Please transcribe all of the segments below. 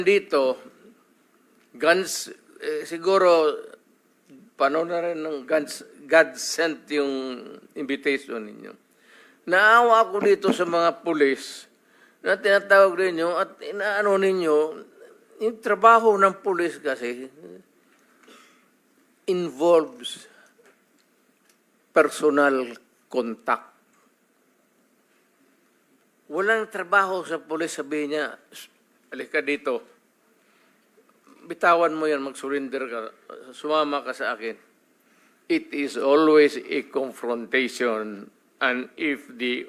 Dito, guns, siguro, paano na rin ng guns, God sent yung invitation ninyo. Naawa ako dito sa mga pulis na tinatawag ninyo at inaano ninyo, yung trabaho ng pulis kasi involves personal contact. Walang trabaho sa pulis, sabihin niya, halika dito, bitawan mo yan, mag-surrender ka, sumama ka sa akin. It is always a confrontation, and if the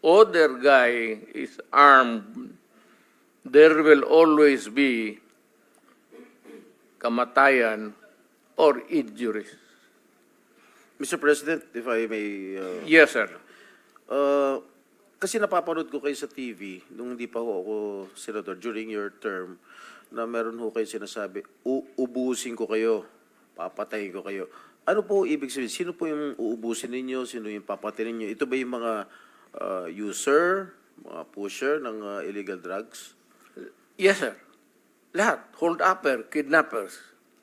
other guy is armed, there will always be kamatayan or injuries. Mr. President, if I may... Yes, sir. Kasi napapanood ko kayo sa TV, nung hindi pa ho ako senador, during your term, na meron ho kayo sinasabi, uubusin ko kayo, papatayin ko kayo. Ano po ibig sabihin? Sino po yung uubusin ninyo? Sino yung papatayin ninyo? Ito ba yung mga user, mga pusher ng illegal drugs? Yes, sir. Lahat. Hold-upper, kidnappers.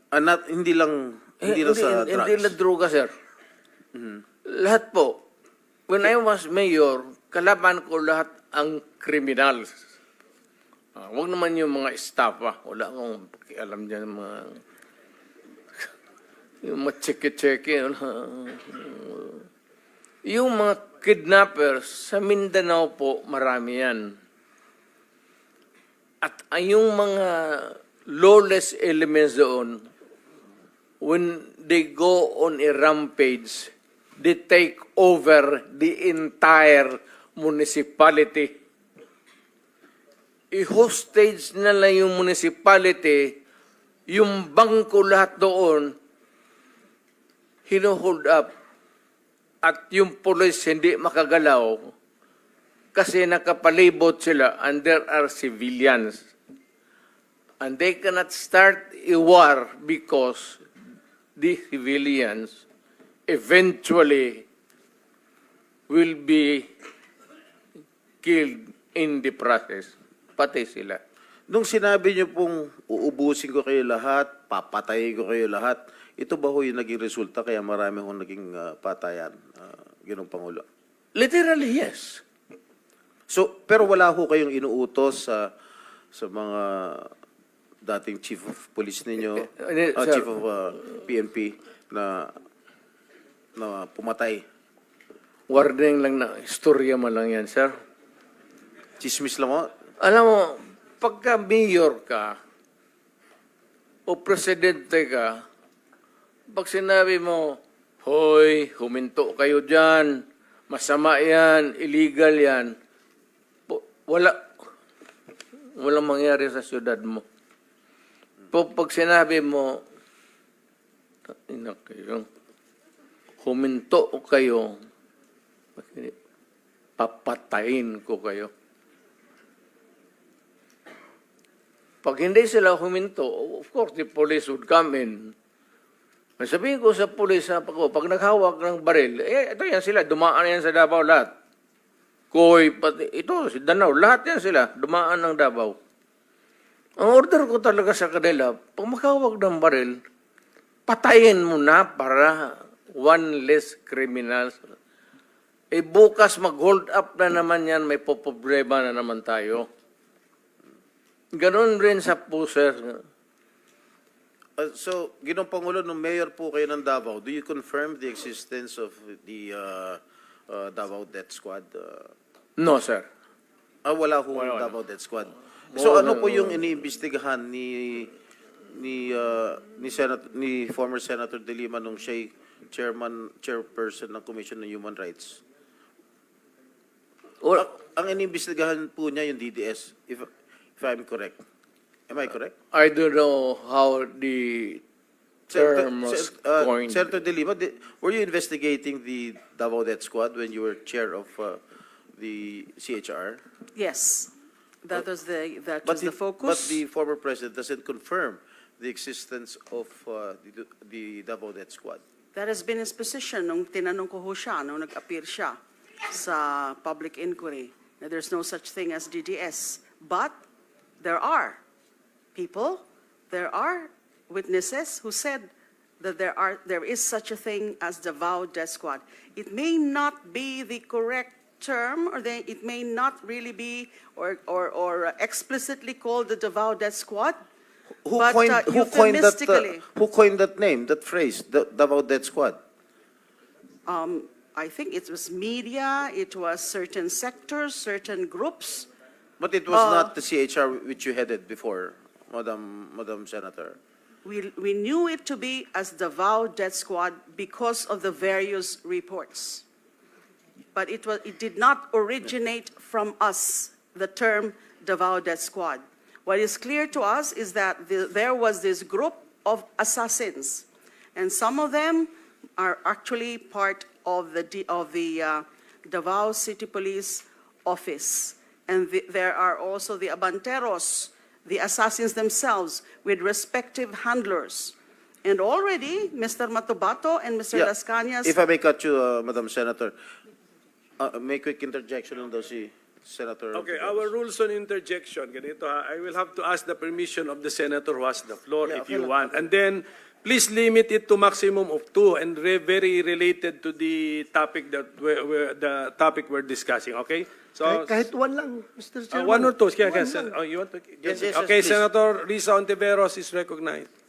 Hindi lang sa drugs? Hindi lang droga, sir. Lahat po. When I was mayor, kalaban ko lahat ang criminals. Huwag naman yung mga staff, wala akong pakialam dyan, yung mga cheke-cheke. Yung mga kidnappers, sa Mindanao po, marami yan. At yung mga lawless elements doon, when they go on a rampage, they take over the entire municipality. I-hostage nila yung municipality, yung bangko lahat doon, hino-hold up, at yung police hindi makagalaw kasi nakapalibot sila and there are civilians. And they cannot start a war because the civilians eventually will be killed in the process. Pati sila. Nung sinabi niyo pong uubusin ko kayo lahat, papatayin ko kayo lahat, ito ba ho yung naging resulta kaya marami hong naging patayan, Ginoong Pangulo? Literally, yes. So, pero wala ho kayong inuutos sa mga dating chief of police ninyo, chief of PNP na pumatay? Warning lang na, istorya mo lang yan, sir. Chismis lang mo? Alam mo, pagka mayor ka o presidente ka, pag sinabi mo, hoy, huminto kayo dyan, masama yan, illegal yan, walang mangyari sa syudad mo. Pag sinabi mo, huminto kayo, papatayin ko kayo. Pag hindi sila huminto, of course, the police would come in. Sabihin ko sa police, pag naghawak ng baril, ito yan sila, dumaan yan sa Davao lahat. Koy, pati, ito, si Danao, lahat yan sila, dumaan ng Davao. Ang order ko talaga sa kanila, pag maghawak ng baril, patayin mo na para one less criminals. Bukas mag-hold up na naman yan, may poproblema na naman tayo. Ganon rin sa pusher. So, Ginoong Pangulo, nung mayor po kayo ng Davao, do you confirm the existence of the Davao Death Squad? No, sir. Wala ho Davao Death Squad. So, ano po yung iniimbestigahan ni former Senator De Lima nung siya'y chairperson ng Commission on Human Rights? Ang iniimbestigahan po niya yung DDS, if I'm correct. Am I correct? I don't know how the term was coined. Senator De Lima, were you investigating the Davao Death Squad when you were chair of the CHR? Yes, that was the focus. But the former president doesn't confirm the existence of the Davao Death Squad. That has been his position nung tinanong ko ho siya, nung nag-appear siya sa public inquiry, na there's no such thing as DDS. But there are. people, there are witnesses who said that there is such a thing as Davao Death Squad. It may not be the correct term, or it may not really be or explicitly called the Davao Death Squad. Who But, coined euphemistically- who coined that name, that phrase, the Davao Death Squad? I think it was media, it was certain sectors, certain groups. But it was not the CHR which you headed before, Madam Senator. We knew it to be as Davao Death Squad because of the various reports. But it did not originate from us, the term Davao Death Squad. What is clear to us is that there was this group of assassins, and some of them are actually part of the Davao City Police Office. And there are also the Abanteros, the assassins themselves, with respective handlers. And already, Mr. Matubato and Mr. Yeah. Las Cañas. If I may cut you, Madam Senator, may quick interjection on those, Senator. Okay, our rules on interjection, ganito ha, I will have to ask the permission of the senator who has the floor Yeah, if okay you lang. want. And then, please limit it to maximum of 2 and very related to the topic that the topic we're discussing, okay? So, Kahit one lang, Mr. Chairman. 1 or 2. Kaya, One lang. oh, you want to? Yes, yes, okay, please. Senator Risa Ontiveros is recognized.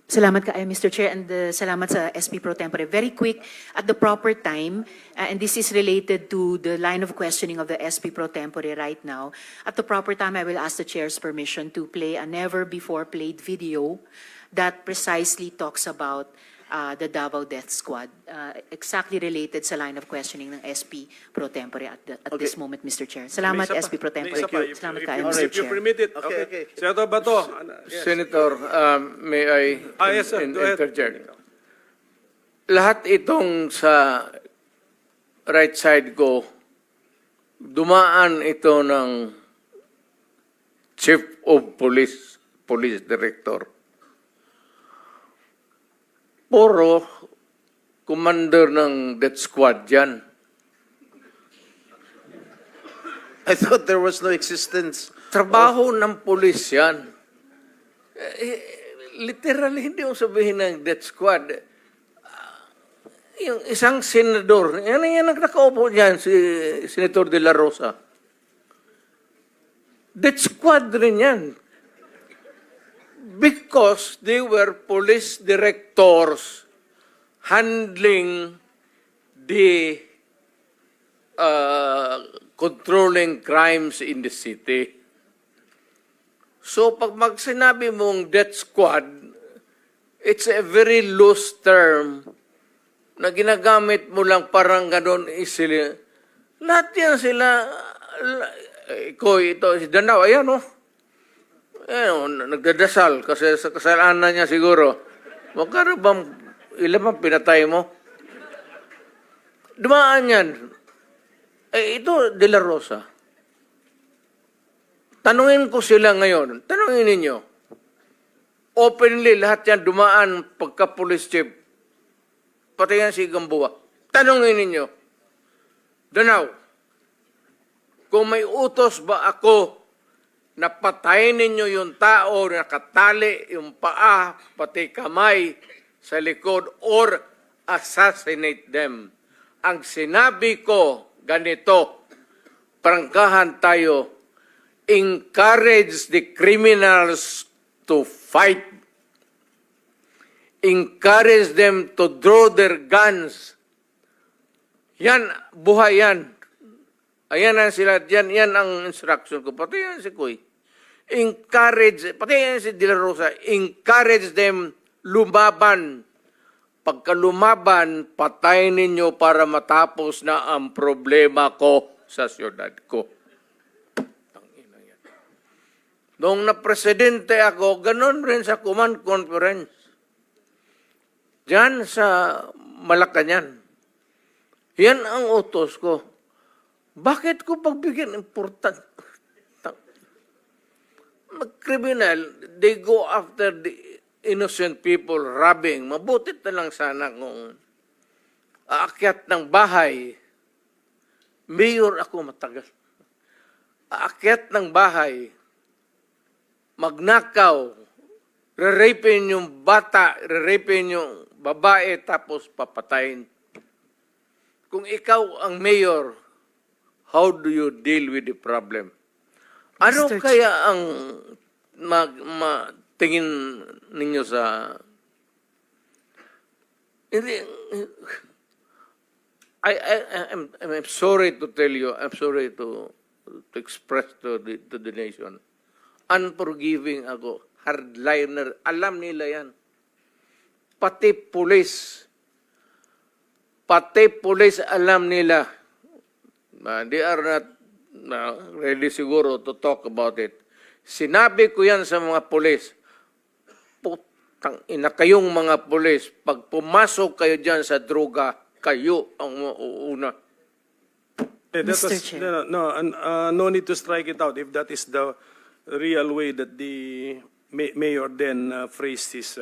Salamat kaayo, Mr. Chair, and salamat sa SP Pro Tempore. Very quick, at the proper time, and this is related to the line of questioning of the SP Pro Tempore right now. At the proper time, I will ask the Chair's permission to play a never-before-played video that precisely talks about the Davao Death Squad, exactly related sa line of questioning ng SP Pro Tempore at this moment, Mr. Chair. Salamat, May isa pa. SP Pro May Tempore. isa pa. Salamat If kaayo, you- Mr. If you Chair. permit it. Okay, Okay. okay. Senator Bato. Yes. Senator, may I Yes, sir. Go ahead. interject? Lahat itong sa right side ko, dumaan ito ng Chief of Police, Police Director. Puro commander ng death squad yan. I thought there was no existence. Trabaho ng pulis yan. Literally, hindi mo sabihin ng death squad. Yung isang senador, yan ang nakaupo dyan, si Senator De La Rosa. Death squad rin yan. Because they were police directors handling the controlling crimes in the city. So pag sinabi mong death squad, it's a very loose term na ginagamit mo lang parang ganon isili. Lahat yan sila, ito, si Danao, ayan o. Nagdadasal kasi sa kasalanan niya siguro. Huwag ka na bang, ilan bang pinatay mo? Dumaan yan. Ito, De La Rosa. Tanungin ko sila ngayon. Tanungin ninyo. Openly, lahat yan dumaan pagka-police chief. Pati yan si Gamboa. Tanungin ninyo. Danao, kung may utos ba ako na patayin ninyo yung tao na nakatali yung paa, pati kamay sa likod, or assassinate them. Ang sinabi ko, ganito, prangkahan tayo, encourage the criminals to fight. Encourage them to draw their guns. Yan, buhay yan. Ayan ang sila, yan ang instruction ko. Pati yan si Kuy. Encourage, pati yan si De La Rosa, encourage them lumaban. Pagka lumaban, patayin ninyo para matapos na ang problema ko sa siyudad ko. Tangina yan. Noong na-presidente ako, ganun rin sa command conference. Diyan sa Malacanang. Yan ang utos ko. Bakit ko pagbigyan important? Criminal, they go after the innocent people robbing. Mabutit na lang sana kung aakyat ng bahay. Mayor ako matagal. Aakyat ng bahay. magnakaw, re-rapin yung bata, re-rapin yung babae, tapos papatayin. Kung ikaw ang mayor, how do you deal with the problem? Ano Mr. kaya ang tingin ninyo sa... Hindi, I'm sorry to tell you, I'm sorry to express to the nation. Unforgiving ako, hardliner, alam nila yan. Pati pulis alam nila. They are not ready siguro to talk about it. Sinabi ko yan sa mga pulis. Putang ina kayong mga pulis, pag pumasok kayo dyan sa droga, kayo ang mauuna. Mr. Chair. No need to strike it out if that is the real way that the mayor then phrased his